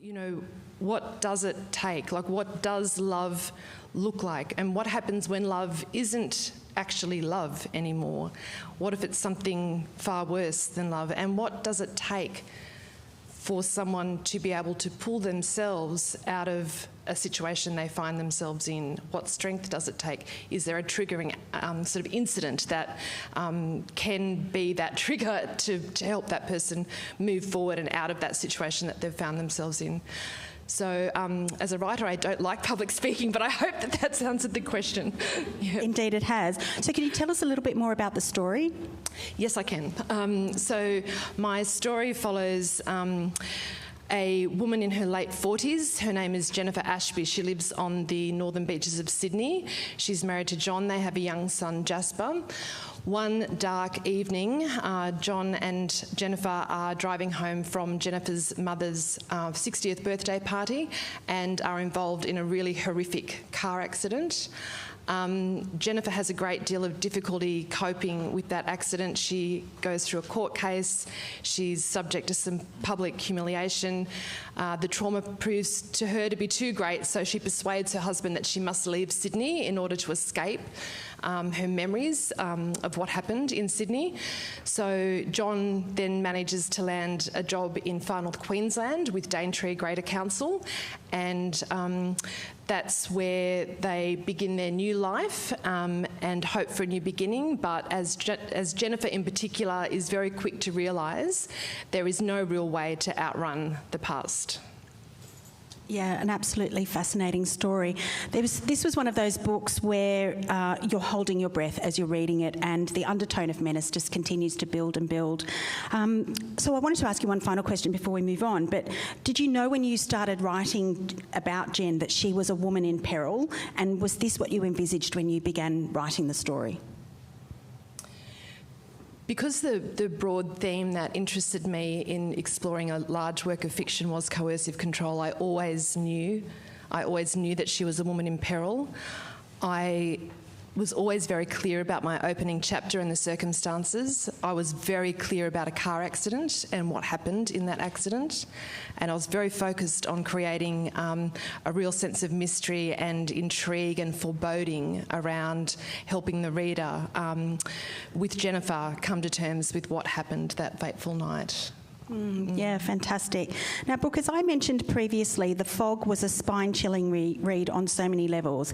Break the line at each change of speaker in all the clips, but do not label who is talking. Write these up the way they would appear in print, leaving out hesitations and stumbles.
you know, what does it take? Like, what does love look like? And what happens when love isn't actually love anymore? What if it's something far worse than love? And what does it take for someone to be able to pull themselves out of a situation they find themselves in? What strength does it take? Is there a triggering sort of incident that can be that trigger to help that person move forward and out of that situation that they've found themselves in? So as a writer, I don't like public speaking, but I hope that that's answered the question. Yeah.
Indeed it has. So can you tell us a little bit more about the story?
Yes, I can. So my story follows a woman in her late 40s. Her name is Jennifer Ashby. She lives on the northern beaches of Sydney. She's married to John. They have a young son, Jasper. One dark evening, John and Jennifer are driving home from Jennifer's mother's 60th birthday party and are involved in a really horrific car accident. Jennifer has a great deal of difficulty coping with that accident. She goes through a court case. She's subject to some public humiliation. The trauma proves to her to be too great, so she persuades her husband that she must leave Sydney in order to escape her memories of what happened in Sydney. So John then manages to land a job in Far North Queensland with Daintree Greater Council, and that's where they begin their new life and hope for a new beginning. But as Jennifer in particular is very quick to realise, there is no real way to outrun the past.
Yeah, an absolutely fascinating story. This was one of those books where you're holding your breath as you're reading it, and the undertone of menace just continues to build and build. So I wanted to ask you one final question before we move on, but did you know when you started writing about Jen that she was a woman in peril, and was this what you envisaged when you began writing the story?
Because the broad theme that interested me in exploring a large work of fiction was coercive control, I always knew that she was a woman in peril. I was always very clear about my opening chapter and the circumstances. I was very clear about a car accident and what happened in that accident. And I was very focused on creating a real sense of mystery and intrigue and foreboding around helping the reader, with Jennifer, come to terms with what happened that fateful night.
Yeah, fantastic. Now, Brooke, as I mentioned previously, The Fog was a spine-chilling read on so many levels.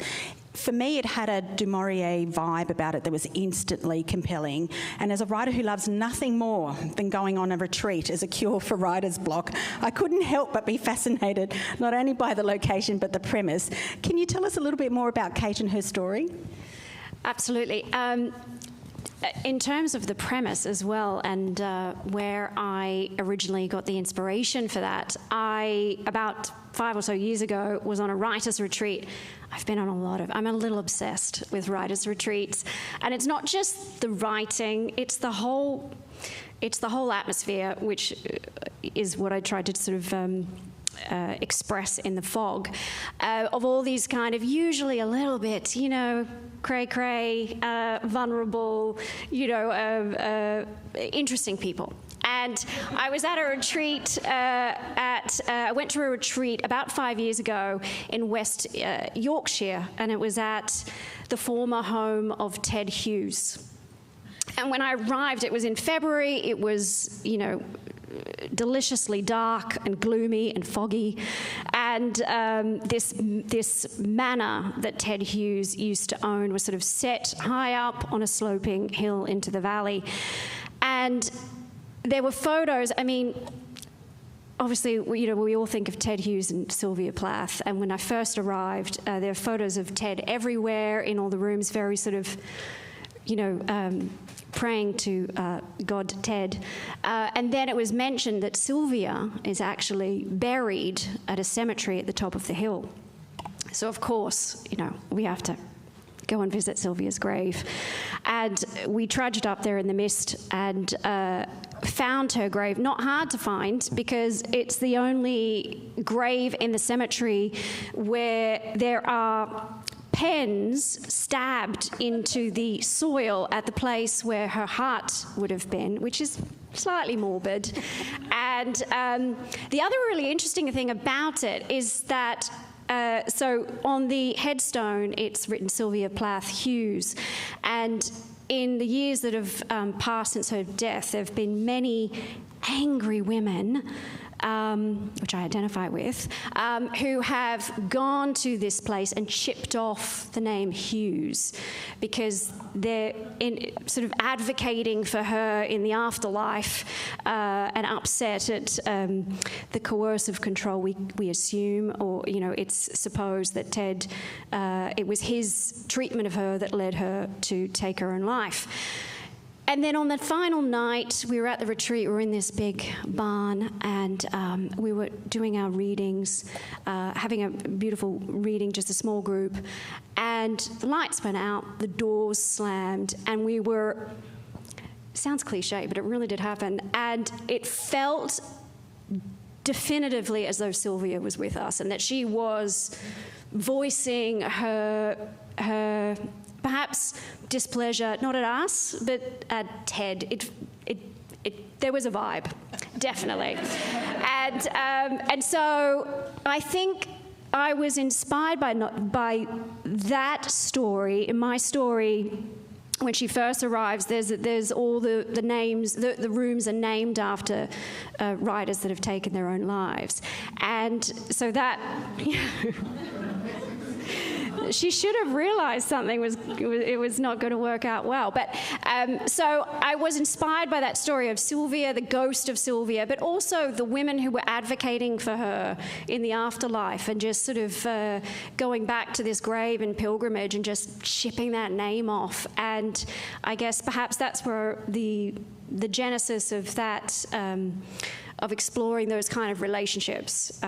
For me, it had a Du Maurier vibe about it that was instantly compelling. And as a writer who loves nothing more than going on a retreat as a cure for writer's block, I couldn't help but be fascinated not only by the location but the premise. Can you tell us a little bit more about Kate and her story?
Absolutely. In terms of the premise as well, and where I originally got the inspiration for that, about 5 or so years ago, was on a writer's retreat. I've been on I'm a little obsessed with writer's retreats. And it's not just the writing, it's the whole atmosphere, which is what I tried to sort of express in The Fog, of all these kind of usually a little bit, cray-cray, vulnerable, interesting people. And I was at a retreat I went to a retreat about 5 years ago in West Yorkshire, and it was at the former home of Ted Hughes. And when I arrived, it was in February. It was, deliciously dark and gloomy and foggy, and this manor that Ted Hughes used to own was sort of set high up on a sloping hill into the valley, and there were photos. I mean, obviously, we all think of Ted Hughes and Sylvia Plath, and when I first arrived, there were photos of Ted everywhere in all the rooms, very sort of, praying to God Ted. And then it was mentioned that Sylvia is actually buried at a cemetery at the top of the hill. So, of course, we have to go and visit Sylvia's grave. And we trudged up there in the mist and found her grave. Not hard to find, because it's the only grave in the cemetery where there are pens stabbed into the soil at the place where her heart would have been, which is slightly morbid. And the other really interesting thing about it is that so on the headstone, it's written Sylvia Plath Hughes, and in the years that have passed since her death, there have been many angry women, which I identify with, who have gone to this place and chipped off the name Hughes because they're sort of advocating for her in the afterlife and upset at the coercive control we assume, or, you know, it's supposed that Ted, it was his treatment of her that led her to take her own life. And then on the final night, we were at the retreat, we were in this big barn, and we were doing our readings, having a beautiful reading, just a small group, and the lights went out, the doors slammed, and we were, sounds cliche, but it really did happen, and it felt definitively as though Sylvia was with us, and that she was voicing her perhaps displeasure, not at us, but at Ted. There was a vibe, definitely. And so I think I was inspired by that story. In my story, when she first arrives, there's all the names, the rooms are named after writers that have taken their own lives. And so that... She should have realised something was not going to work out well. But so I was inspired by that story of Sylvia, the ghost of Sylvia, but also the women who were advocating for her in the afterlife and just sort of going back to this grave and pilgrimage and just shipping that name off. And I guess perhaps that's where the genesis of that, of exploring those kind of relationships.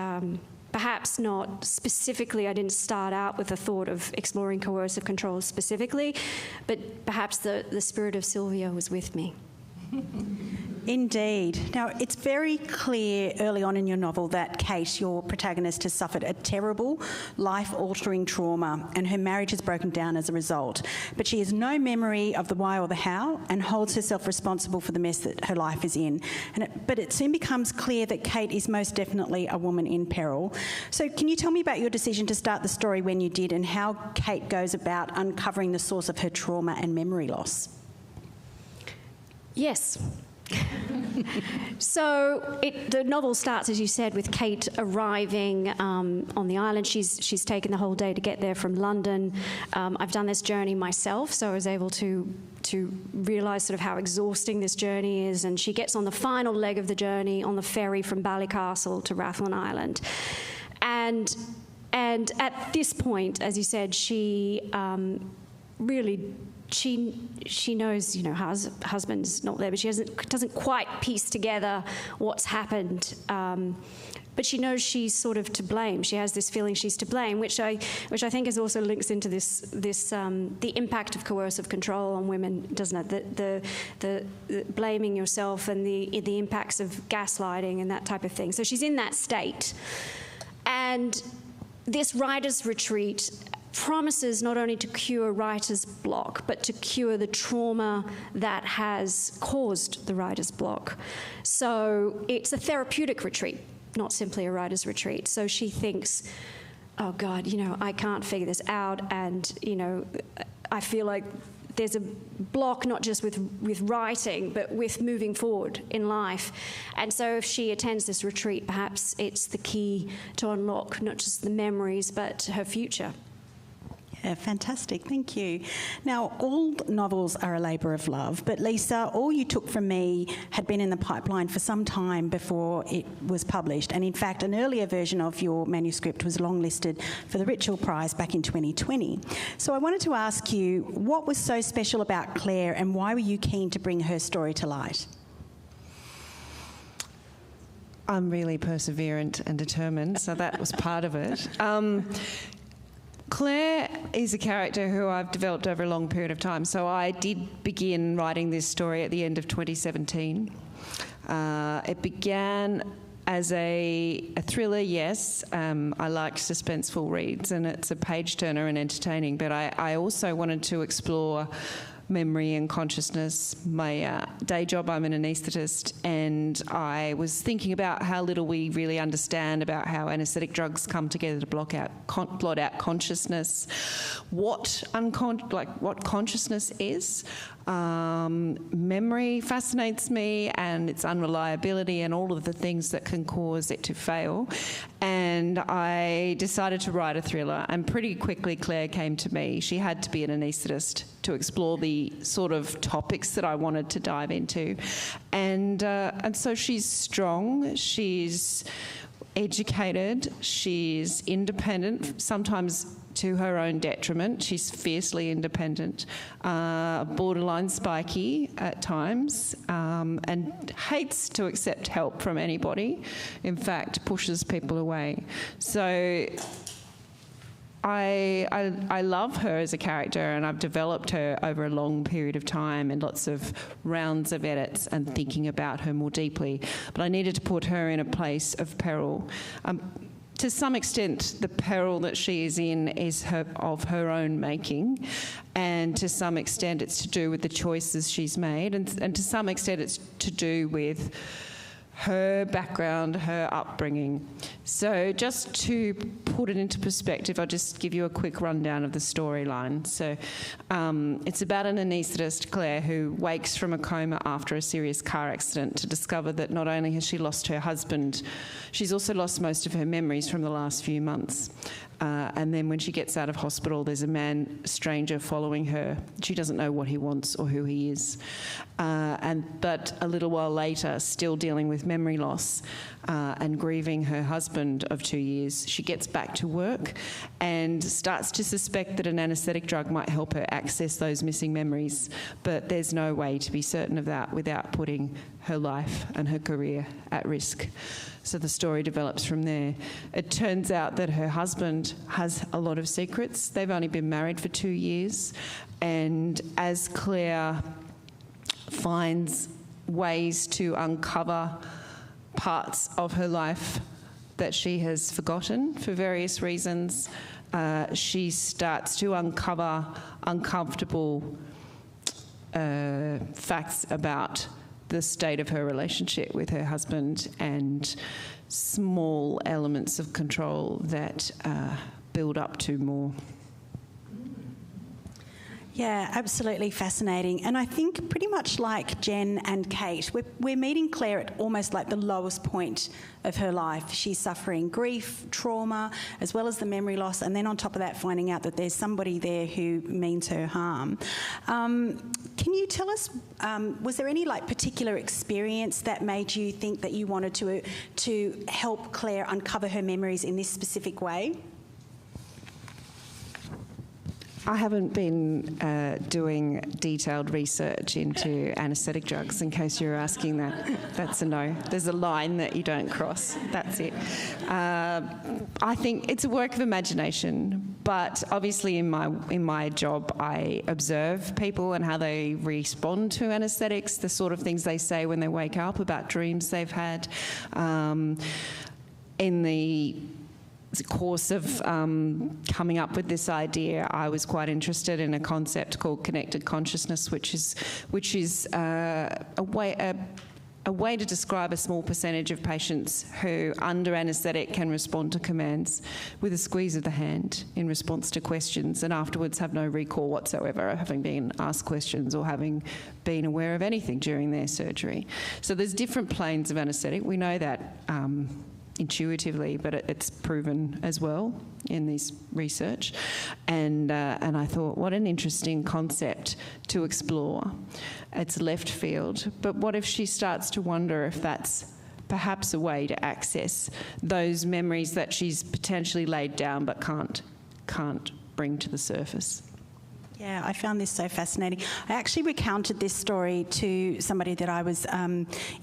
Perhaps not specifically, I didn't start out with the thought of exploring coercive control specifically, but perhaps the spirit of Sylvia was with me.
Indeed. Now, it's very clear early on in your novel that Kate, your protagonist, has suffered a terrible, life-altering trauma and her marriage has broken down as a result. But she has no memory of the why or the how and holds herself responsible for the mess that her life is in. But it soon becomes clear that Kate is most definitely a woman in peril. So can you tell me about your decision to start the story when you did and how Kate goes about uncovering the source of her trauma and memory loss?
Yes. So the novel starts, as you said, with Kate arriving on the island. She's taken the whole day to get there from London. I've done this journey myself, so I was able to realise sort of how exhausting this journey is. And she gets on the final leg of the journey on the ferry from Ballycastle to Rathlin Island. And at this point, as you said, she really... She knows, you know, her husband's not there, but she doesn't quite piece together what's happened. But she knows she's sort of to blame. She has this feeling she's to blame, which I think is also links into this the impact of coercive control on women, doesn't it? The blaming yourself and the impacts of gaslighting and that type of thing. So she's in that state, and this writer's retreat promises not only to cure writer's block, but to cure the trauma that has caused the writer's block. So it's a therapeutic retreat, not simply a writer's retreat. So she thinks, oh God, you know, I can't figure this out, and, you know, I feel like there's a block not just with writing, but with moving forward in life. And so if she attends this retreat, perhaps it's the key to unlock not just the memories, but her future.
Yeah, fantastic, thank you. Now, all novels are a labour of love, but Lisa, All You Took From Me had been in the pipeline for some time before it was published, and in fact an earlier version of your manuscript was longlisted for the Ritchell Prize back in 2020. So I wanted to ask you, what was so special about Claire and why were you keen to bring her story to light?
I'm really perseverant and determined, so that was part of it. Claire is a character who I've developed over a long period of time. So I did begin writing this story at the end of 2017. It began As a thriller, yes, I like suspenseful reads, and it's a page-turner and entertaining, but I also wanted to explore memory and consciousness. My day job, I'm an anaesthetist, and I was thinking about how little we really understand about how anaesthetic drugs come together to blot out consciousness, what consciousness is. Memory fascinates me, and its unreliability and all of the things that can cause it to fail. And I decided to write a thriller, and pretty quickly Claire came to me. She had to be an anaesthetist to explore the sort of topics that I wanted to dive into. And so she's strong, she's educated, she's independent, sometimes to her own detriment. She's fiercely independent, borderline spiky at times, and hates to accept help from anybody. In fact, pushes people away. So I love her as a character, and I've developed her over a long period of time and lots of rounds of edits and thinking about her more deeply. But I needed to put her in a place of peril. To some extent, the peril that she is in is of her own making, and to some extent it's to do with the choices she's made, and to some extent it's to do with her background, her upbringing. So just to put it into perspective, I'll just give you a quick rundown of the storyline. So it's about an anaesthetist, Claire, who wakes from a coma after a serious car accident to discover that not only has she lost her husband, she's also lost most of her memories from the last few months. And then when she gets out of hospital, there's a stranger following her. She doesn't know what he wants or who he is. But a little while later, still dealing with memory loss and grieving her husband of 2 years, she gets back to work and starts to suspect that an anaesthetic drug might help her access those missing memories. But there's no way to be certain of that without putting her life and her career at risk. So the story develops from there. It turns out that her husband has a lot of secrets. They've only been married for 2 years. And as Claire finds ways to uncover parts of her life that she has forgotten for various reasons, she starts to uncover uncomfortable facts about the state of her relationship with her husband and small elements of control that build up to more.
Yeah, absolutely fascinating. And I think pretty much like Jen and Kate, we're meeting Claire at almost like the lowest point of her life. She's suffering grief, trauma, as well as the memory loss, and then on top of that finding out that there's somebody there who means her harm. Can you tell us, was there any like particular experience that made you think that you wanted to help Claire uncover her memories in this specific way?
I haven't been doing detailed research into anaesthetic drugs, in case you're asking that. That's a no. There's a line that you don't cross. That's it. I think it's a work of imagination, but obviously in my job I observe people and how they respond to anaesthetics, the sort of things they say when they wake up about dreams they've had. In the course of coming up with this idea, I was quite interested in a concept called connected consciousness, which is a way to describe a small percentage of patients who, under anaesthetic, can respond to commands with a squeeze of the hand in response to questions, and afterwards have no recall whatsoever, having been asked questions or having been aware of anything during their surgery. So there's different planes of anaesthetic. We know that intuitively, but it's proven as well in this research. And I thought, what an interesting concept to explore. It's left field, but what if she starts to wonder if that's perhaps a way to access those memories that she's potentially laid down but can't bring to the surface?
Yeah, I found this so fascinating. I actually recounted this story to somebody that I was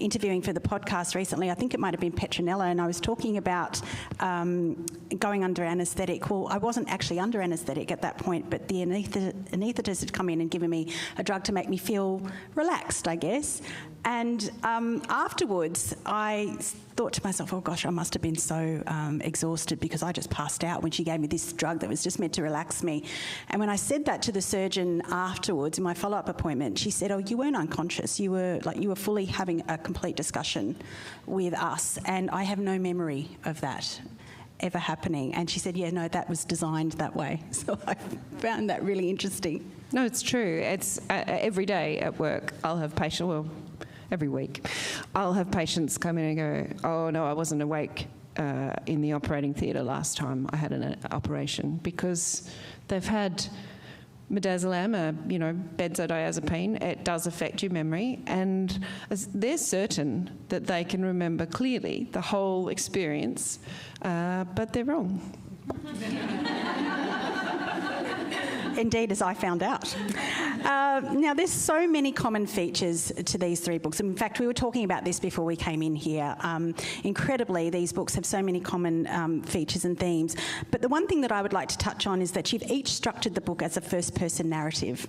interviewing for the podcast recently. I think it might have been Petronella, and I was talking about going under anaesthetic. Well, I wasn't actually under anaesthetic at that point, but the anaesthetist had come in and given me a drug to make me feel relaxed, I guess. And afterwards, I thought to myself, oh gosh, I must have been so exhausted because I just passed out when she gave me this drug that was just meant to relax me. And when I said that to the surgeon afterwards in my follow-up appointment, she said, oh, you weren't unconscious. You were fully having a complete discussion with us. And I have no memory of that ever happening. And she said, yeah, no, that was designed that way. So I found that really interesting.
No, it's true. It's every day at work I'll have patients, well, every week, I'll have patients come in and go, oh no, I wasn't awake in the operating theatre last time I had an operation, because they've had midazolam, benzodiazepine. It does affect your memory, and they're certain that they can remember clearly the whole experience, but they're wrong.
Indeed, as I found out. Now, there's so many common features to these three books. In fact, we were talking about this before we came in here. Incredibly, these books have so many common features and themes. But the one thing that I would like to touch on is that you've each structured the book as a first-person narrative.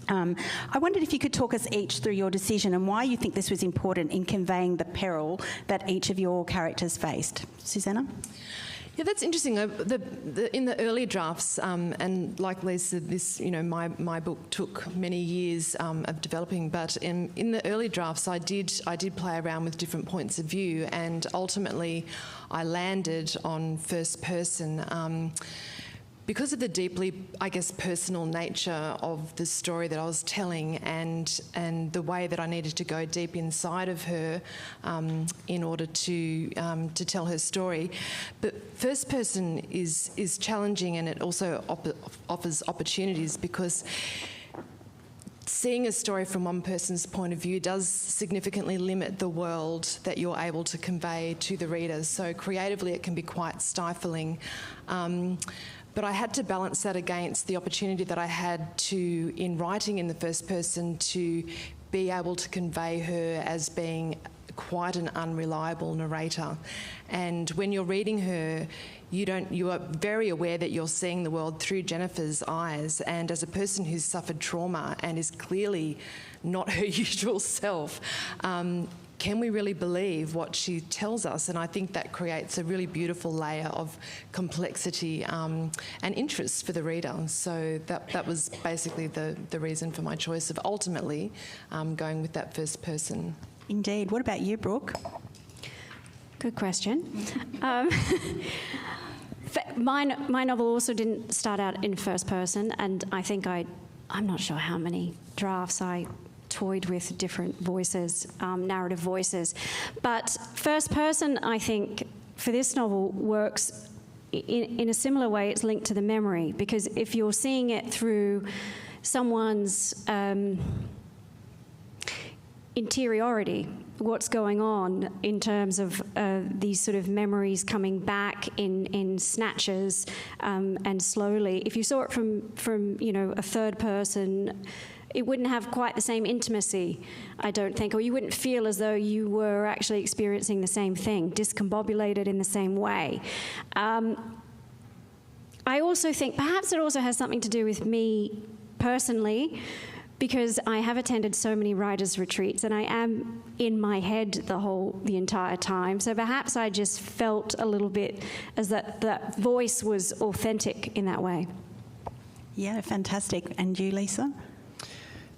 I wondered if you could talk us each through your decision and why you think this was important in conveying the peril that each of your characters faced. Susannah?
Yeah, that's interesting. In the early drafts, and like Lisa, this, my book took many years of developing. But in the early drafts, I did play around with different points of view, and ultimately, I landed on first person. Because of the deeply, I guess, personal nature of the story that I was telling, and the way that I needed to go deep inside of her in order to tell her story. But first person is challenging, and it also offers opportunities, because seeing a story from one person's point of view does significantly limit the world that you're able to convey to the readers. So creatively, it can be quite stifling. But I had to balance that against the opportunity that I had to, in writing in the first person, to be able to convey her as being quite an unreliable narrator. And when you're reading her, you are very aware that you're seeing the world through Jennifer's eyes, and as a person who's suffered trauma and is clearly not her usual self, can we really believe what she tells us? And I think that creates a really beautiful layer of complexity and interest for the reader. So that was basically the reason for my choice of ultimately going with that first person.
Indeed. What about you, Brooke?
Good question. My novel also didn't start out in first person, and I think I'm not sure how many drafts I toyed with different voices, narrative voices. But first person, I think, for this novel works in a similar way. It's linked to the memory, because if you're seeing it through someone's interiority, what's going on in terms of these sort of memories coming back in snatches and slowly. If you saw it from a third person, it wouldn't have quite the same intimacy, I don't think, or you wouldn't feel as though you were actually experiencing the same thing, discombobulated in the same way. I also think perhaps it also has something to do with me personally, because I have attended so many writers' retreats and I am in my head the entire time. So perhaps I just felt a little bit as that voice was authentic in that way.
Yeah, fantastic. And you, Lisa?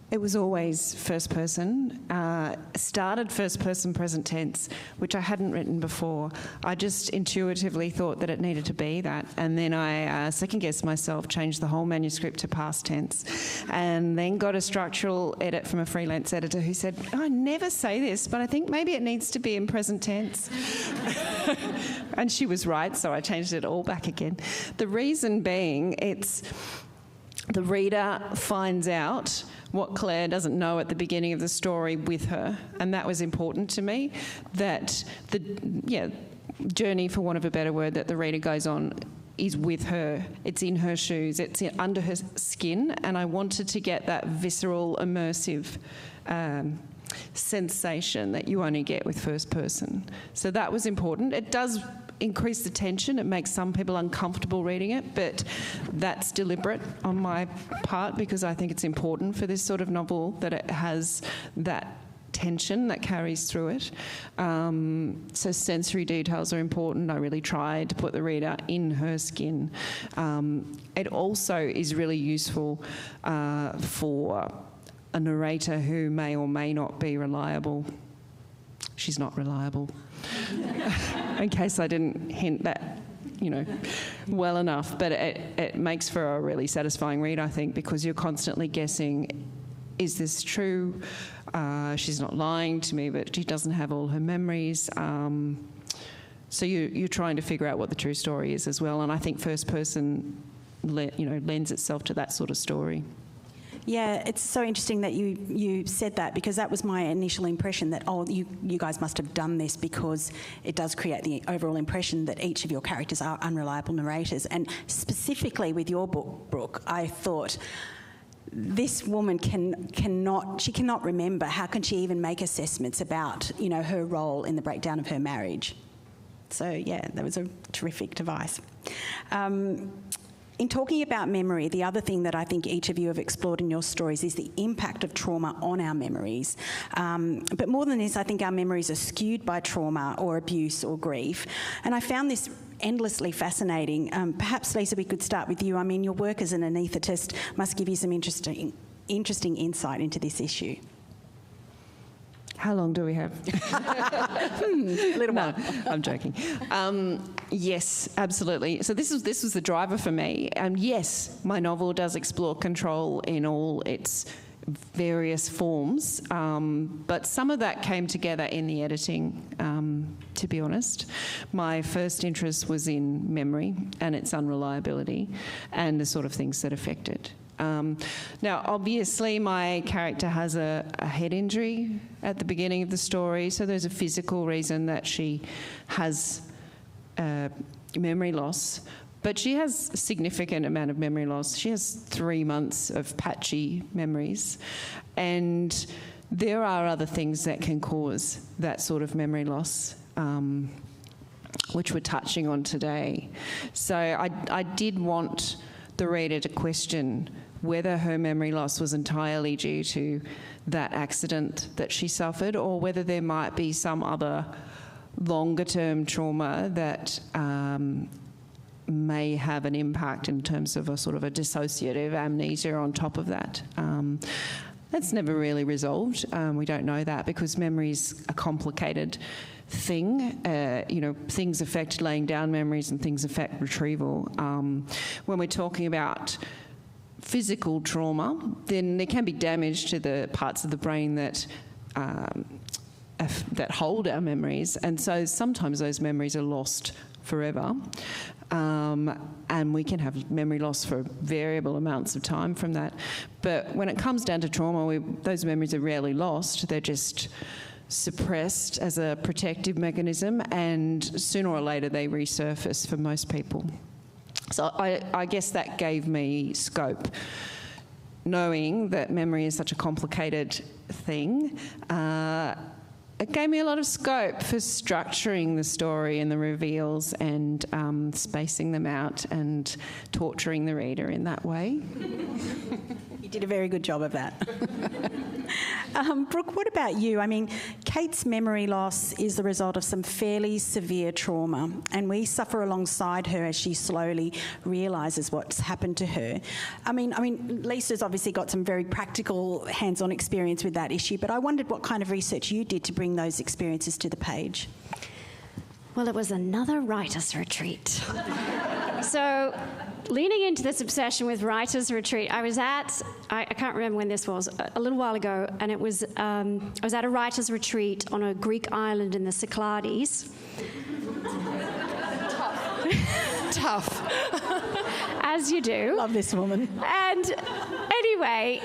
It was always first person. Started first person present tense, which I hadn't written before. I just intuitively thought that it needed to be that. And then I second-guessed myself, changed the whole manuscript to past tense, and then got a structural edit from a freelance editor who said, I never say this, but I think maybe it needs to be in present tense. And she was right, so I changed it all back again. The reason being, it's the reader finds out what Claire doesn't know at the beginning of the story with her, and that was important to me, that the journey, for want of a better word, that the reader goes on is with her. It's in her shoes, it's under her skin, and I wanted to get that visceral, immersive sensation that you only get with first person. So that was important. It does increase the tension. It makes some people uncomfortable reading it, but that's deliberate on my part, because I think it's important for this sort of novel that it has that tension that carries through it. So sensory details are important. I really tried to put the reader in her skin. It also is really useful for a narrator who may or may not be reliable. She's not reliable. In case I didn't hint that, well enough. But it makes for a really satisfying read, I think, because you're constantly guessing, is this true? She's not lying to me, but she doesn't have all her memories. So you're trying to figure out what the true story is as well. And I think first person, lends itself to that sort of story.
Yeah, it's so interesting that you said that, because that was my initial impression that, you guys must have done this because it does create the overall impression that each of your characters are unreliable narrators. And specifically with your book, Brooke, I thought, this woman cannot remember. How can she even make assessments about, her role in the breakdown of her marriage? So, yeah, that was a terrific device. In talking about memory, the other thing that I think each of you have explored in your stories is the impact of trauma on our memories. But more than this, I think our memories are skewed by trauma or abuse or grief. And I found this endlessly fascinating. Perhaps, Lisa, we could start with you. I mean, your work as an anaesthetist must give you some interesting insight into this issue.
How long do we have?
Little while.
No, I'm joking. Yes, absolutely. So this was the driver for me. Yes, my novel does explore control in all its various forms, but some of that came together in the editing, to be honest. My first interest was in memory and its unreliability and the sort of things that affect it. Now, obviously, my character has a head injury at the beginning of the story, so there's a physical reason that she has memory loss, but she has a significant amount of memory loss. She has 3 months of patchy memories, and there are other things that can cause that sort of memory loss, which we're touching on today. So I did want the reader to question whether her memory loss was entirely due to that accident that she suffered, or whether there might be some other longer-term trauma that may have an impact in terms of a sort of a dissociative amnesia on top of that. That's never really resolved. We don't know that because memory is a complicated thing. Things affect laying down memories and things affect retrieval. When we're talking about physical trauma, then there can be damage to the parts of the brain that hold our memories, and so sometimes those memories are lost forever, and we can have memory loss for variable amounts of time from that. But when it comes down to trauma, those memories are rarely lost. They're just suppressed as a protective mechanism, and sooner or later they resurface for most people. So I guess that gave me scope. Knowing that memory is such a complicated thing, it gave me a lot of scope for structuring the story and the reveals and spacing them out and torturing the reader in that way.
You did a very good job of that. Brooke, what about you? I mean, Kate's memory loss is the result of some fairly severe trauma, and we suffer alongside her as she slowly realises what's happened to her. I mean, Lisa's obviously got some very practical, hands-on experience with that issue, but I wondered what kind of research you did to bring those experiences to the page.
Well, it was another writer's retreat. So, leaning into this obsession with writer's retreat, I was at, I can't remember when this was, a little while ago, and it was, I was at a writer's retreat on a Greek island in the Cyclades.
Tough.
As you do.
Love this woman.
And anyway,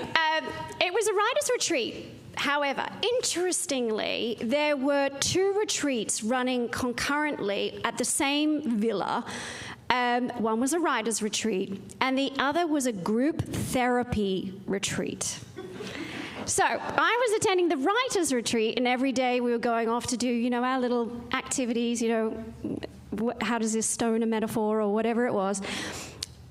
it was a writer's retreat. However, interestingly, there were 2 retreats running concurrently at the same villa. One was a writer's retreat, and the other was a group therapy retreat. So I was attending the writer's retreat, and every day we were going off to do, our little activities, how does this stone a metaphor or whatever it was.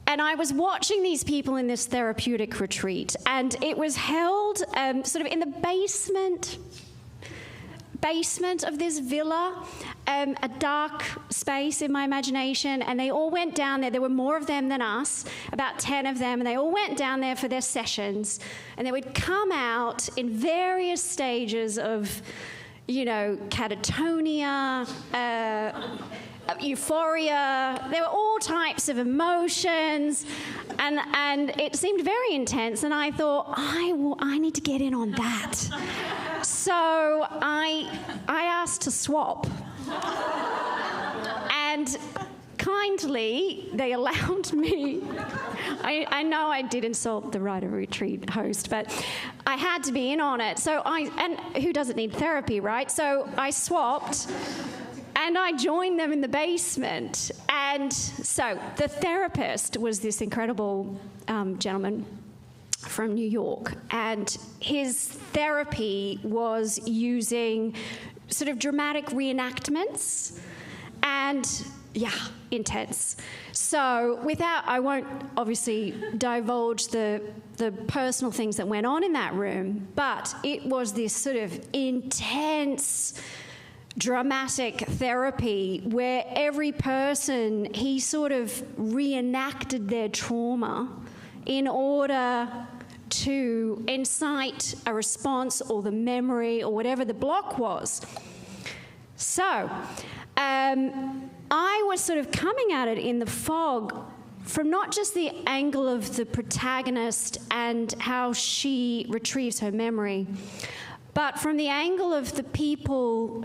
And I was watching these people in this therapeutic retreat, and it was held sort of in the basement basement of this villa, a dark space in my imagination, and they all went down there. There were more of them than us, about 10 of them, and they all went down there for their sessions, and they would come out in various stages of, you know, catatonia, euphoria. There were all types of emotions, and it seemed very intense, and I thought, I need to get in on that. So I asked to swap, and kindly they allowed me. I know I did insult the Writer Retreat host, but I had to be in on it. And who doesn't need therapy, right? So I swapped, and I joined them in the basement. And so the therapist was this incredible gentleman from New York, and his therapy was using sort of dramatic reenactments, and intense. So I won't obviously divulge the personal things that went on in that room, but it was this sort of intense dramatic therapy where every person, he sort of reenacted their trauma in order to incite a response or the memory or whatever the block was. So I was sort of coming at it in the fog from not just the angle of the protagonist and how she retrieves her memory, but from the angle of the people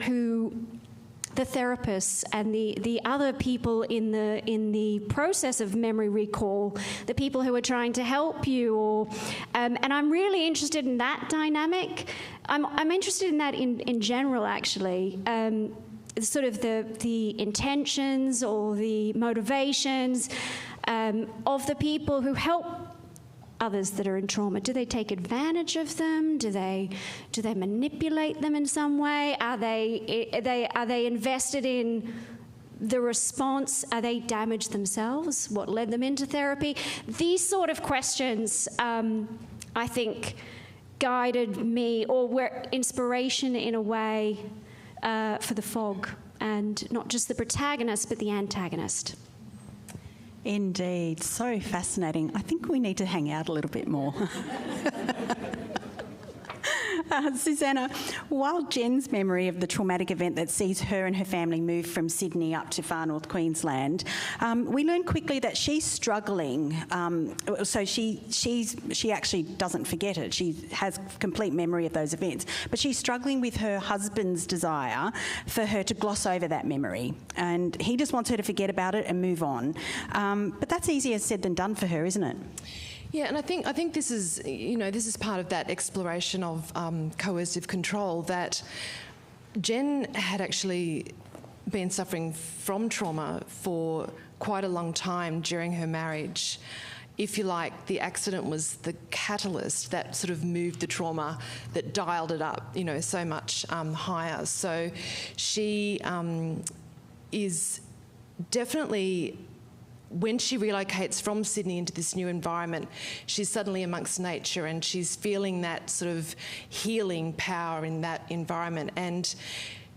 the therapists and the other people in the process of memory recall, the people who are trying to help you, and I'm really interested in that dynamic. I'm interested in that in general, actually. Sort of the intentions or the motivations of the people who help others that are in trauma. Do they take advantage of them? Do they manipulate them in some way? Are they invested in the response? Are they damaged themselves? What led them into therapy? These sort of questions, I think, guided me, or were inspiration in a way for The Fog, and not just the protagonist but the antagonist.
Indeed, so fascinating. I think we need to hang out a little bit more. Susannah, while Jen's memory of the traumatic event that sees her and her family move from Sydney up to far north Queensland, we learned quickly that she's struggling. So she actually doesn't forget it. She has complete memory of those events, but she's struggling with her husband's desire for her to gloss over that memory, and he just wants her to forget about it and move on. But that's easier said than done for her, isn't it?
Yeah, and I think this is part of that exploration of coercive control, that Jen had actually been suffering from trauma for quite a long time during her marriage. If you like, the accident was the catalyst that sort of moved the trauma, that dialed it up, so much higher. So she is definitely, when she relocates from Sydney into this new environment, she's suddenly amongst nature, and she's feeling that sort of healing power in that environment. And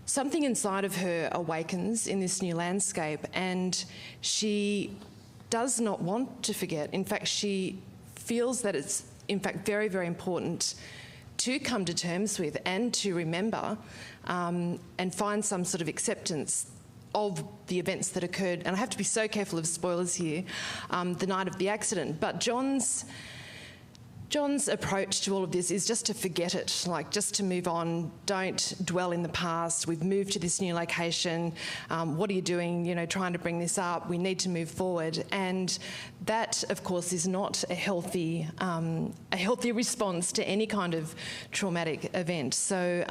something inside of her awakens in this new landscape, and she does not want to forget. In fact, she feels that it's, in fact, very, very important to come to terms with and to remember and find some sort of acceptance of the events that occurred. And I have to be so careful of spoilers here, the night of the accident. But John's approach to all of this is just to forget it, like just to move on. Don't dwell in the past. We've moved to this new location. What are you doing? Trying to bring this up. We need to move forward. And that, of course, is not a healthy response to any kind of traumatic event. So,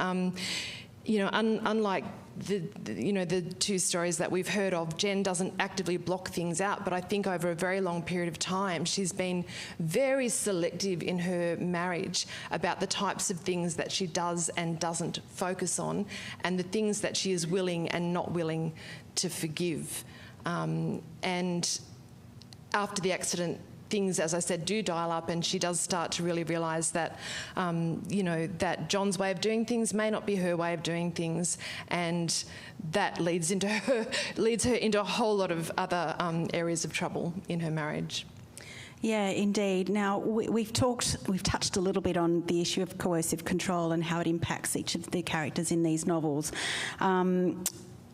unlike the two stories that we've heard of, Jen doesn't actively block things out, but I think over a very long period of time she's been very selective in her marriage about the types of things that she does and doesn't focus on, and the things that she is willing and not willing to forgive. And after the accident, things, as I said, do dial up, and she does start to really realise that, that John's way of doing things may not be her way of doing things, and that leads her into a whole lot of other areas of trouble in her marriage.
Yeah, indeed. Now, we've touched a little bit on the issue of coercive control and how it impacts each of the characters in these novels.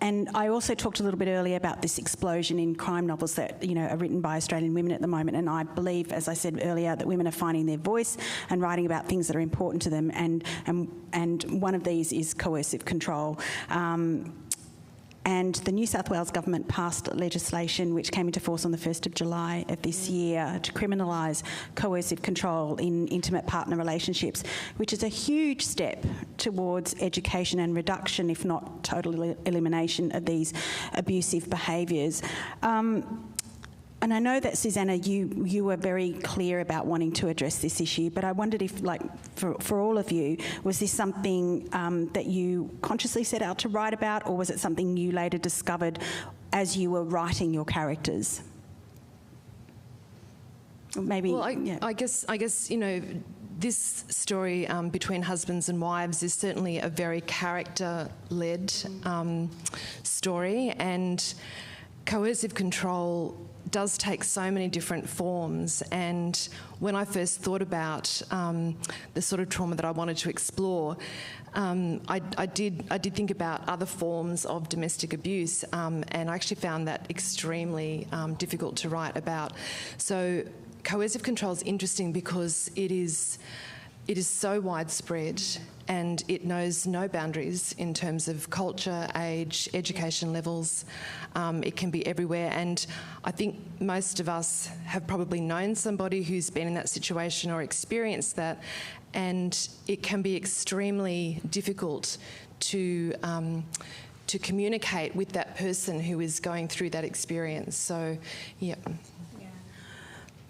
And I also talked a little bit earlier about this explosion in crime novels that, are written by Australian women at the moment. And I believe, as I said earlier, that women are finding their voice and writing about things that are important to them. And one of these is coercive control. And the New South Wales government passed legislation which came into force on the 1st of July of this year to criminalise coercive control in intimate partner relationships, which is a huge step towards education and reduction, if not total elimination of these abusive behaviours. And I know that, Susannah, you were very clear about wanting to address this issue, but I wondered if, for all of you, was this something that you consciously set out to write about, or was it something you later discovered as you were writing your characters? Maybe.
Well, I guess this story between husbands and wives is certainly a very character-led story, and coercive control does take so many different forms. And when I first thought about the sort of trauma that I wanted to explore, I did think about other forms of domestic abuse, and I actually found that extremely difficult to write about. So coercive control is interesting because it is so widespread, and it knows no boundaries in terms of culture, age, education levels. It can be everywhere, and I think most of us have probably known somebody who's been in that situation or experienced that, and it can be extremely difficult to communicate with that person who is going through that experience. So, yeah.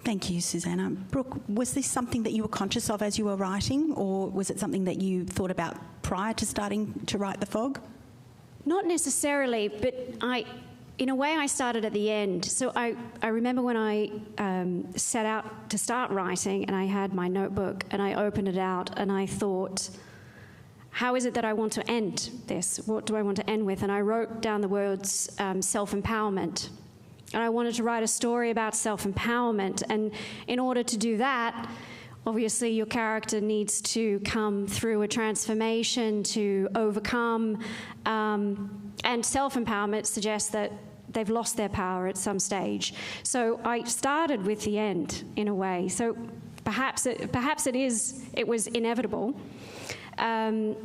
Thank you, Susannah. Brooke, was this something that you were conscious of as you were writing, or was it something that you thought about prior to starting to write The Fog?
Not necessarily, but in a way I started at the end. So I remember when I set out to start writing, and I had my notebook and I opened it out and I thought, how is it that I want to end this? What do I want to end with? And I wrote down the words self-empowerment. And I wanted to write a story about self-empowerment. And in order to do that, obviously your character needs to come through a transformation to overcome. And self-empowerment suggests that they've lost their power at some stage. So I started with the end, in a way. So perhaps it was inevitable. And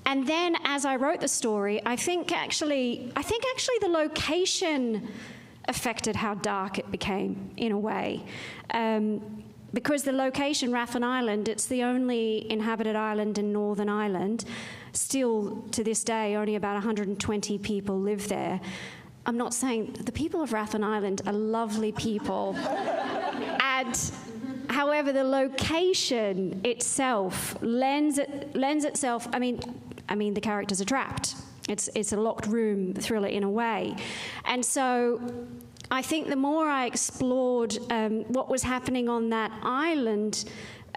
then as I wrote the story, I think actually the location affected how dark it became, in a way. Because the location, Rathlin Island, it's the only inhabited island in Northern Ireland. Still, to this day, only about 120 people live there. I'm not saying the people of Rathlin Island are lovely people. And however, the location itself lends itself, I mean, the characters are trapped. It's a locked room thriller in a way. And so I think the more I explored what was happening on that island,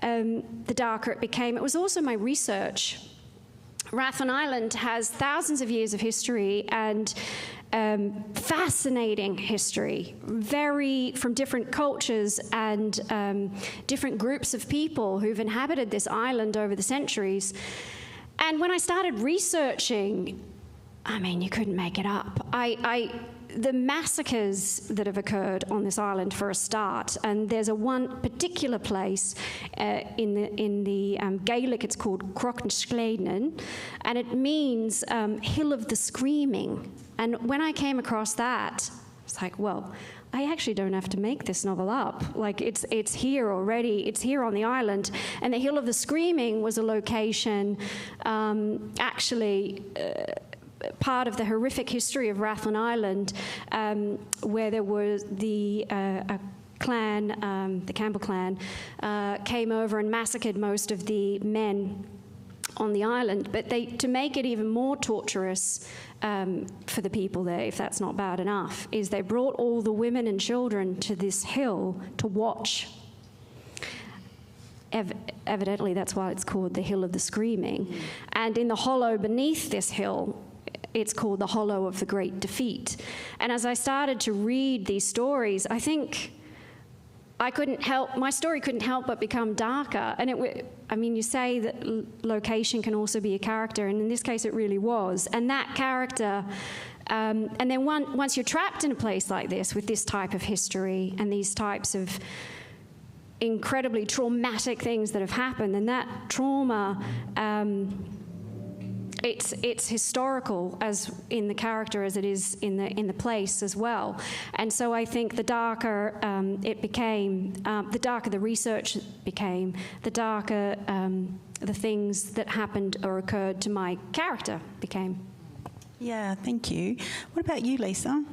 the darker it became. It was also my research. Rathlin Island has thousands of years of history and fascinating history, from different cultures and different groups of people who've inhabited this island over the centuries. And when I started researching, you couldn't make it up. The massacres that have occurred on this island, for a start, and there's one particular place in the Gaelic, it's called Crochnaschleinen, and it means Hill of the Screaming. And when I came across that, I was like, well, I actually don't have to make this novel up. It's here already. It's here on the island. And the Hill of the Screaming was a location, part of the horrific history of Rathlin Island, where there was the clan, the Campbell clan, came over and massacred most of the men on the island, but to make it even more torturous for the people there, if that's not bad enough, is they brought all the women and children to this hill to watch. Evidently, that's why it's called the Hill of the Screaming. And in the hollow beneath this hill, it's called the Hollow of the Great Defeat. And as I started to read these stories, I think my story couldn't help but become darker. And you say that location can also be a character, and in this case it really was. And that character, and then once you're trapped in a place like this with this type of history and these types of incredibly traumatic things that have happened, then that trauma, it's historical as in the character as it is in the place as well. And so I think the darker it became, the darker the research became, the darker the things that happened or occurred to my character became.
Yeah, thank you. What about you, Lisa?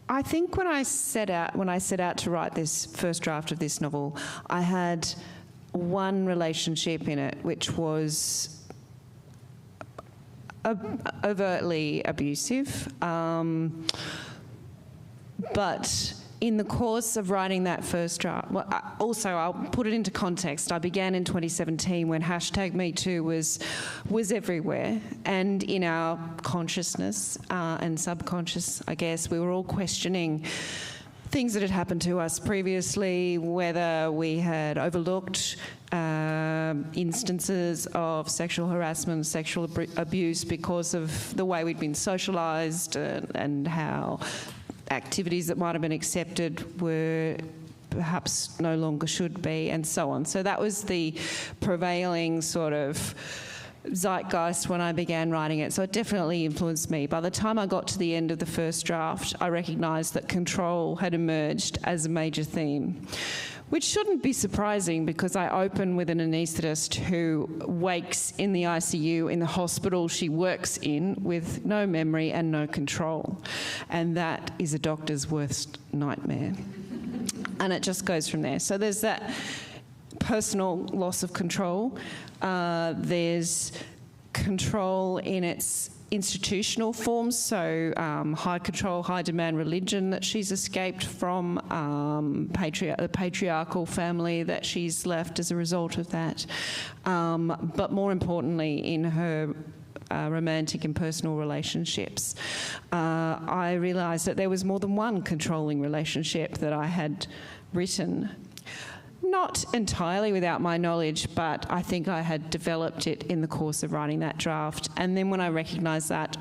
I think when I set out to write this first draft of this novel, I had one relationship in it which was overtly abusive, but in the course of writing that first draft, also I'll put it into context. I began in 2017 when #MeToo was everywhere, and in our consciousness and subconscious, I guess, we were all questioning things that had happened to us previously, whether we had overlooked instances of sexual harassment, sexual abuse because of the way we'd been socialised, and how activities that might have been accepted were perhaps no longer should be, and so on. So that was the prevailing sort of zeitgeist when I began writing it, so it definitely influenced me. By the time I got to the end of the first draft, I recognised that control had emerged as a major theme, which shouldn't be surprising because I open with an anaesthetist who wakes in the ICU in the hospital she works in with no memory and no control, and that is a doctor's worst nightmare. And it just goes from there. So there's that personal loss of control. There's control in its institutional forms, so high control, high demand religion that she's escaped from, the patriarchal family that she's left as a result of that. But more importantly, in her romantic and personal relationships, I realised that there was more than one controlling relationship that I had written. Not entirely without my knowledge, but I think I had developed it in the course of writing that draft. And then when I recognised that,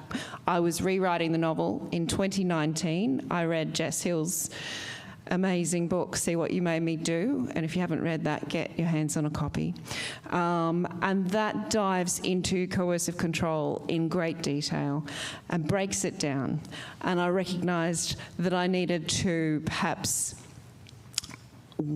I was rewriting the novel. In 2019, I read Jess Hill's amazing book, See What You Made Me Do. And if you haven't read that, get your hands on a copy. And that dives into coercive control in great detail and breaks it down. And I recognised that I needed to perhaps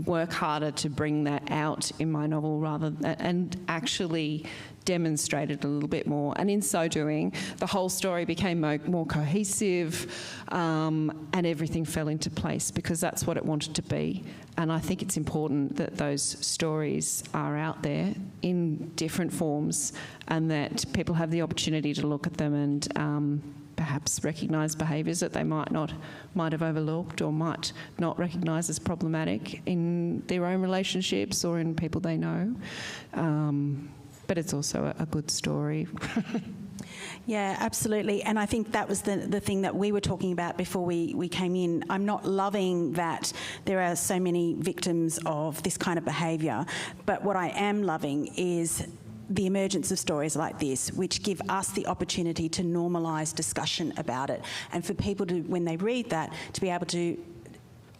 work harder to bring that out in my novel and actually demonstrate it a little bit more. And in so doing, the whole story became more cohesive, and everything fell into place because that's what it wanted to be. And I think it's important that those stories are out there in different forms and that people have the opportunity to look at them and perhaps recognise behaviours that they might have overlooked or might not recognise as problematic in their own relationships or in people they know. But it's also a good story.
Yeah, absolutely. And I think that was the thing that we were talking about before we came in. I'm not loving that there are so many victims of this kind of behaviour, but what I am loving is the emergence of stories like this, which give us the opportunity to normalise discussion about it, and for people to, when they read that, to be able to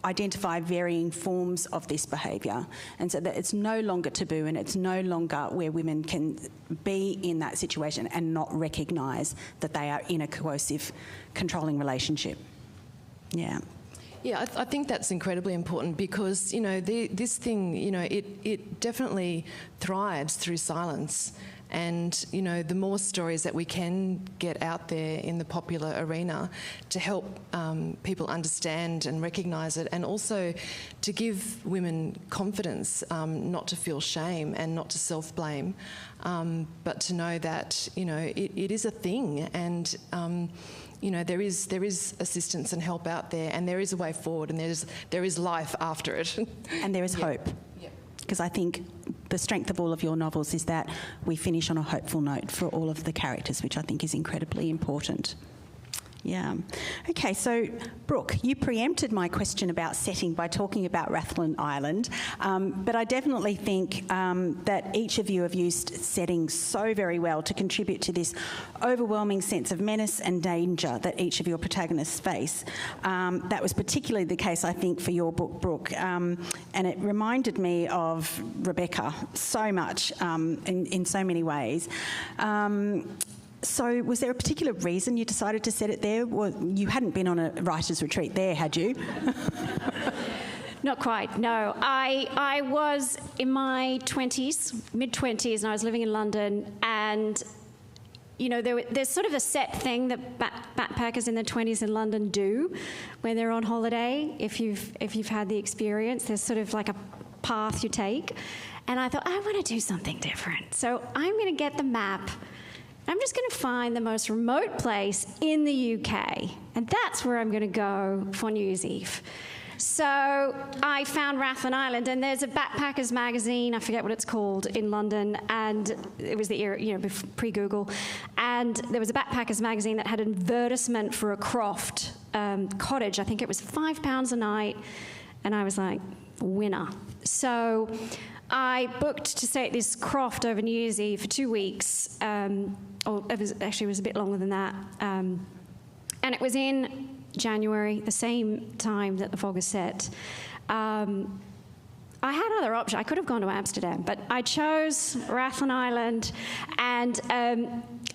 identify varying forms of this behaviour, and so that it's no longer taboo and it's no longer where women can be in that situation and not recognise that they are in a coercive, controlling relationship. Yeah.
Yeah, I think that's incredibly important because, this thing, it definitely thrives through silence. And, you know, the more stories that we can get out there in the popular arena to help people understand and recognise it, and also to give women confidence, not to feel shame and not to self-blame, but to know that, you know, it is a thing, and you know, there is assistance and help out there, and there is a way forward, and there is life after it.
And there is hope. Because I think the strength of all of your novels is that we finish on a hopeful note for all of the characters, which I think is incredibly important. Yeah. Okay, so Brooke, you preempted my question about setting by talking about Rathlin Island, but I definitely think that each of you have used setting so very well to contribute to this overwhelming sense of menace and danger that each of your protagonists face. That was particularly the case, I think, for your book, Brooke, and it reminded me of Rebecca so much in so many ways. So was there a particular reason you decided to set it there? Well, you hadn't been on a writer's retreat there, had you?
Not quite, no. I was in my 20s, mid-20s, and I was living in London, and you know, there's sort of a set thing that backpackers in their 20s in London do when they're on holiday. If you've had the experience, there's sort of like a path you take. And I thought, I want to do something different. So I'm going to get the map. I'm just going to find the most remote place in the UK, and that's where I'm going to go for New Year's Eve. So I found Rathlin Island, and there's a backpackers magazine, I forget what it's called, in London, and it was the era, you know, pre-Google, and there was a backpackers magazine that had an advertisement for a croft cottage. I think it was £5 a night, and I was like, winner. So I booked to stay at this croft over New Year's Eve for 2 weeks. Or it was a bit longer than that. And it was in January, the same time that the fog is set. I had other options. I could have gone to Amsterdam, but I chose Rathlin Island and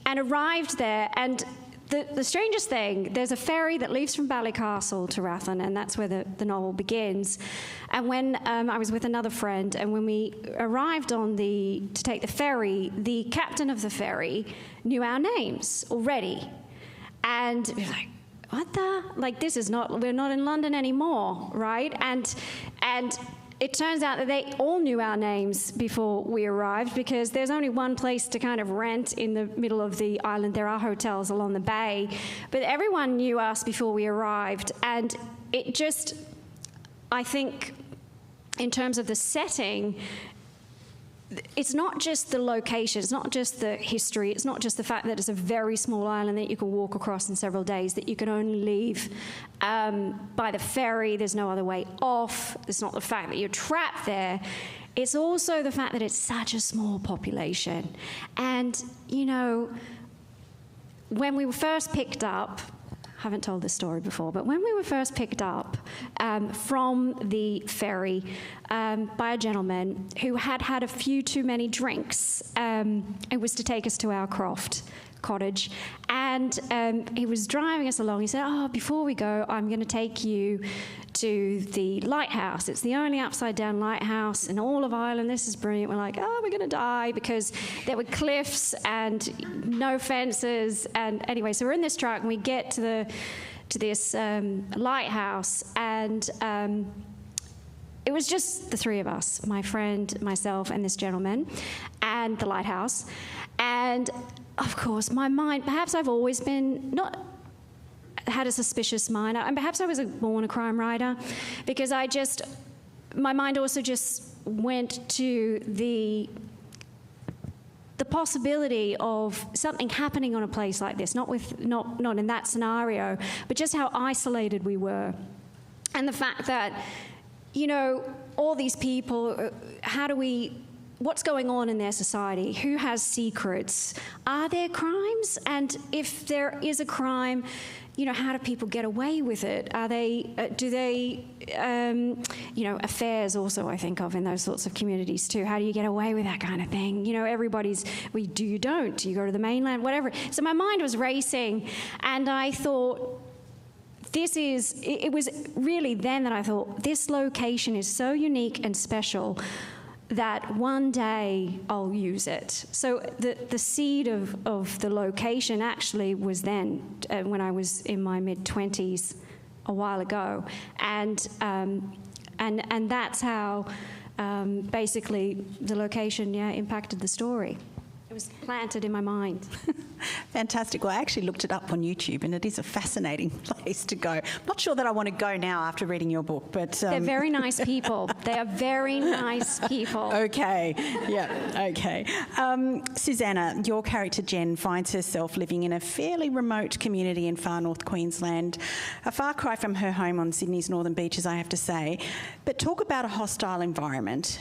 arrived there. And the strangest thing, there's a ferry that leaves from Ballycastle to Rathlin, and that's where the novel begins. And when I was with another friend, and when we arrived to take the ferry, the captain of the ferry knew our names already. And we were like, what the? Like, we're not in London anymore, right? And it turns out that they all knew our names before we arrived, because there's only one place to kind of rent in the middle of the island. There are hotels along the bay, but everyone knew us before we arrived. And it just, I think, in terms of the setting, it's not just the location, it's not just the history, it's not just the fact that it's a very small island that you can walk across in several days, that you can only leave by the ferry, there's no other way off. It's not the fact that you're trapped there. It's also the fact that it's such a small population. And, you know, when we were first picked up, I haven't told this story before, but when we were first picked up from the ferry by a gentleman who had had a few too many drinks, it was to take us to our croft cottage, and he was driving us along. He said, oh, before we go, I'm going to take you to the lighthouse. It's the only upside down lighthouse in all of Ireland. This is brilliant. We're like, oh, we're going to die, because there were cliffs and no fences. And anyway, so we're in this truck and we get to this lighthouse, and it was just the three of us, my friend, myself, and this gentleman, and the lighthouse. And of course, my mind, perhaps I've always been had a suspicious mind, and perhaps I was born a crime writer, because my mind also just went to the possibility of something happening on a place like this, not in that scenario, but just how isolated we were. And the fact that, you know, all these people, what's going on in their society? Who has secrets? Are there crimes? And if there is a crime, you know, how do people get away with it? You know, affairs also I think of in those sorts of communities too. How do you get away with that kind of thing? You know, you don't. Do you go to the mainland? Whatever. So my mind was racing, and I thought, it was really then that I thought, this location is so unique and special. that one day I'll use it. So the seed of the location actually was then, when I was in my mid-20s, a while ago. And that's how basically the location impacted the story. It was planted in my mind.
Fantastic. Well, I actually looked it up on YouTube, and it is a fascinating place to go. Not sure that I want to go now after reading your book, but...
They're very nice people. They are very nice people.
Okay. Yeah, okay. Susannah, your character Jen finds herself living in a fairly remote community in far north Queensland, a far cry from her home on Sydney's northern beaches, I have to say. But talk about a hostile environment.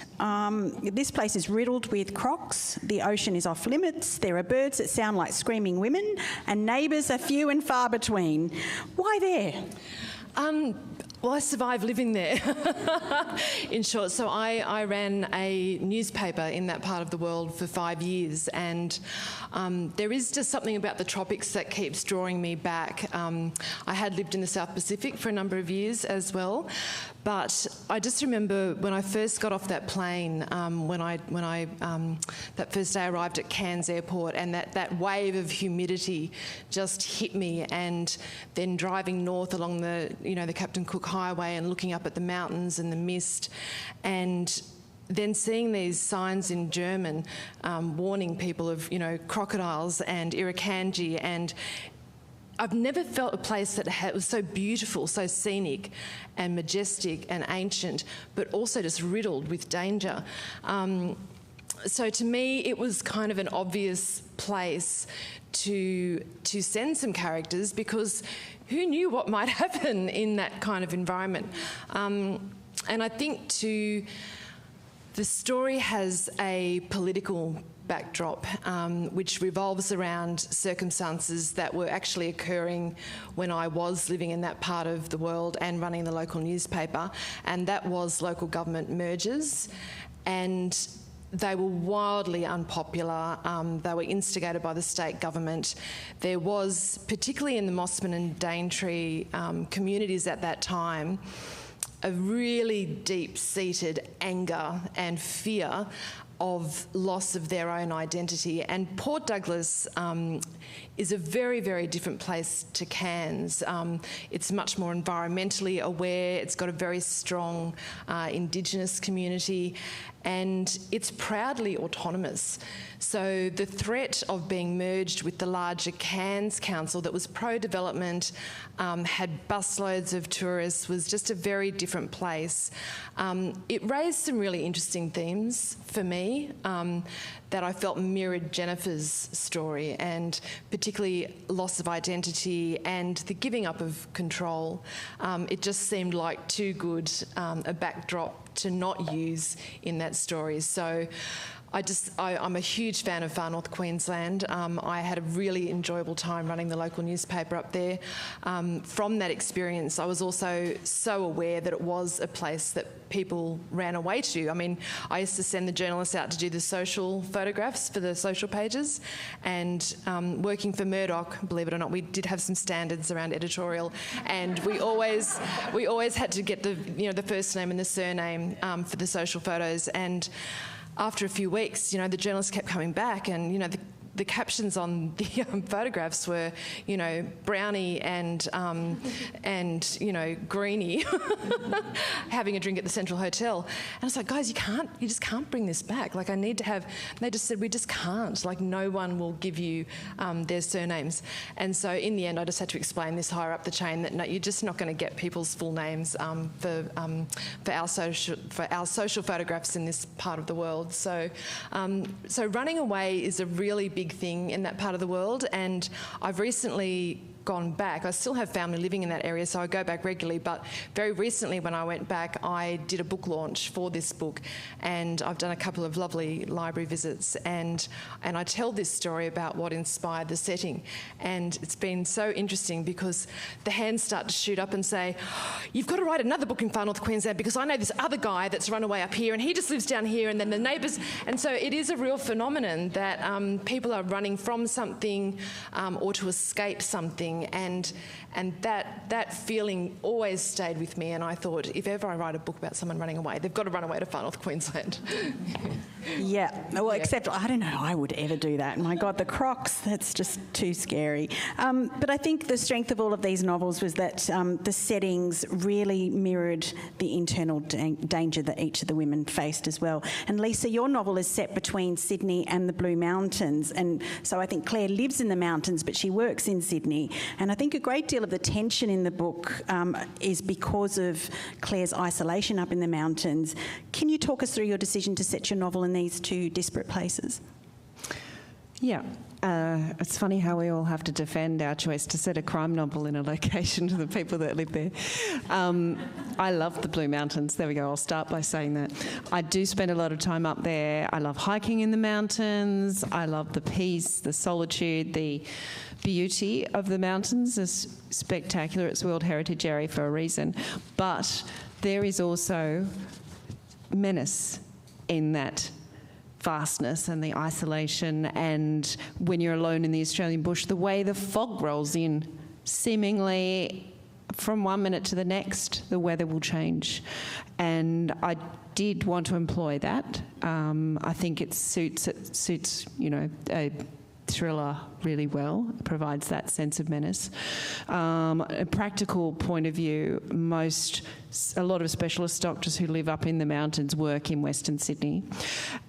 This place is riddled with crocs, the ocean is off limits, there are birds that sound like screaming women, and neighbours are few and far between. Why there?
Well, I survived living there, in short. So I ran a newspaper in that part of the world for 5 years, and there is just something about the tropics that keeps drawing me back. I had lived in the South Pacific for a number of years as well, but I just remember when I first got off that plane, when I that first day I arrived at Cairns Airport, and that wave of humidity just hit me, and then driving north along the Captain Cook Highway and looking up at the mountains and the mist, and then seeing these signs in German warning people of crocodiles and irukandji, and I've never felt a place that was so beautiful, so scenic and majestic and ancient, but also just riddled with danger. So to me, it was kind of an obvious place to send some characters, because who knew what might happen in that kind of environment? And I think the story has a political backdrop, which revolves around circumstances that were actually occurring when I was living in that part of the world and running the local newspaper, and that was local government mergers, and they were wildly unpopular. They were instigated by the state government. There was, particularly in the Mossman and Daintree communities at that time, a really deep-seated anger and fear of loss of their own identity. And Port Douglas is a very, very different place to Cairns. It's much more environmentally aware. It's got a very strong Indigenous community, and it's proudly autonomous. So the threat of being merged with the larger Cairns Council that was pro-development, had busloads of tourists, was just a very different place. It raised some really interesting themes for me that I felt mirrored Jennifer's story, and particularly loss of identity and the giving up of control. It just seemed like too good a backdrop to not use in that story. So I'm a huge fan of far north Queensland. I had a really enjoyable time running the local newspaper up there. From that experience, I was also so aware that it was a place that people ran away to. I mean, I used to send the journalists out to do the social photographs for the social pages, and working for Murdoch, believe it or not, we did have some standards around editorial, and we always had to get the first name and the surname for the social photos. And after a few weeks, the journalists kept coming back, and the captions on the photographs were, Brownie and Greenie having a drink at the Central Hotel. And I was like, guys, you just can't bring this back. Like, I need to have. And they just said, we just can't. Like, no one will give you their surnames. And so in the end, I just had to explain this higher up the chain that no, you're just not going to get people's full names for our social photographs in this part of the world. So running away is a really big thing in that part of the world, and I've recently gone back. I still have family living in that area, so I go back regularly, but very recently when I went back, I did a book launch for this book, and I've done a couple of lovely library visits, and I tell this story about what inspired the setting. And it's been so interesting because the hands start to shoot up and say, you've got to write another book in far north Queensland because I know this other guy that's run away up here and he just lives down here, and then the neighbours. And so it is a real phenomenon that people are running from something or to escape something. happening, and that feeling always stayed with me. And I thought, if ever I write a book about someone running away, they've got to run away to Far North Queensland.
Yeah, well, except I don't know I would ever do that. My God, the Crocs, that's just too scary. But I think the strength of all of these novels was that the settings really mirrored the internal danger that each of the women faced as well. And Lisa, your novel is set between Sydney and the Blue Mountains, and so I think Claire lives in the mountains but she works in Sydney, and I think a great deal of the tension in the book is because of Claire's isolation up in the mountains. Can you talk us through your decision to set your novel in these two disparate places?
Yeah. It's funny how we all have to defend our choice to set a crime novel in a location to the people that live there. I love the Blue Mountains. There we go. I'll start by saying that. I do spend a lot of time up there. I love hiking in the mountains. I love the peace, the solitude, the beauty of the mountains. It's spectacular. It's World Heritage Area for a reason. But there is also menace in that vastness and the isolation, and when you're alone in the Australian bush, the way the fog rolls in, seemingly from one minute to the next, the weather will change. And I did want to employ that. I think it suits a thriller really well. It provides that sense of menace. A practical point of view, a lot of specialist doctors who live up in the mountains work in Western Sydney,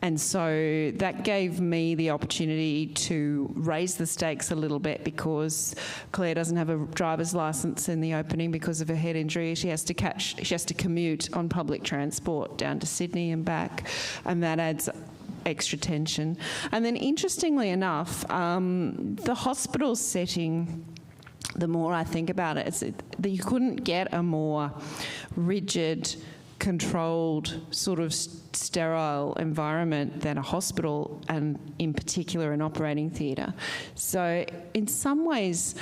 and so that gave me the opportunity to raise the stakes a little bit, because Claire doesn't have a driver's licence in the opening because of her head injury. She has to commute on public transport down to Sydney and back, and that adds extra tension. And then, interestingly enough, the hospital setting, the more I think about it, that you couldn't get a more rigid, controlled, sort of sterile environment than a hospital, and in particular an operating theatre. So in some ways,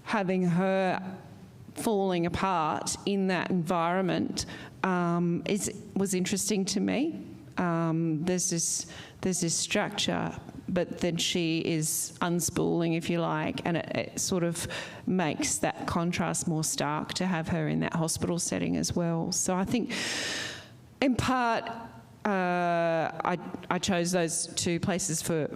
having her falling apart in that environment was interesting to me. There's this structure, but then she is unspooling, if you like, and it sort of makes that contrast more stark to have her in that hospital setting as well. So I think, in part, I chose those two places for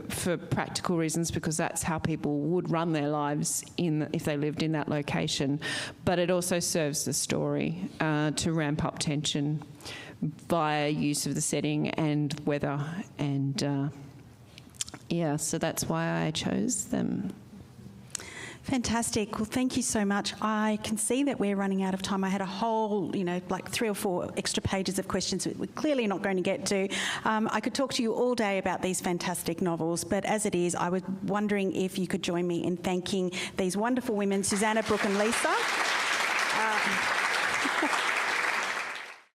practical reasons, because that's how people would run their lives if they lived in that location. But it also serves the story to ramp up tension via use of the setting and weather, and so that's why I chose them.
Fantastic. Well, thank you so much. I can see that we're running out of time. I had a whole, like 3 or 4 extra pages of questions that we're clearly not going to get to. I could talk to you all day about these fantastic novels, but as it is, I was wondering if you could join me in thanking these wonderful women, Susannah, Brooke and Lisa.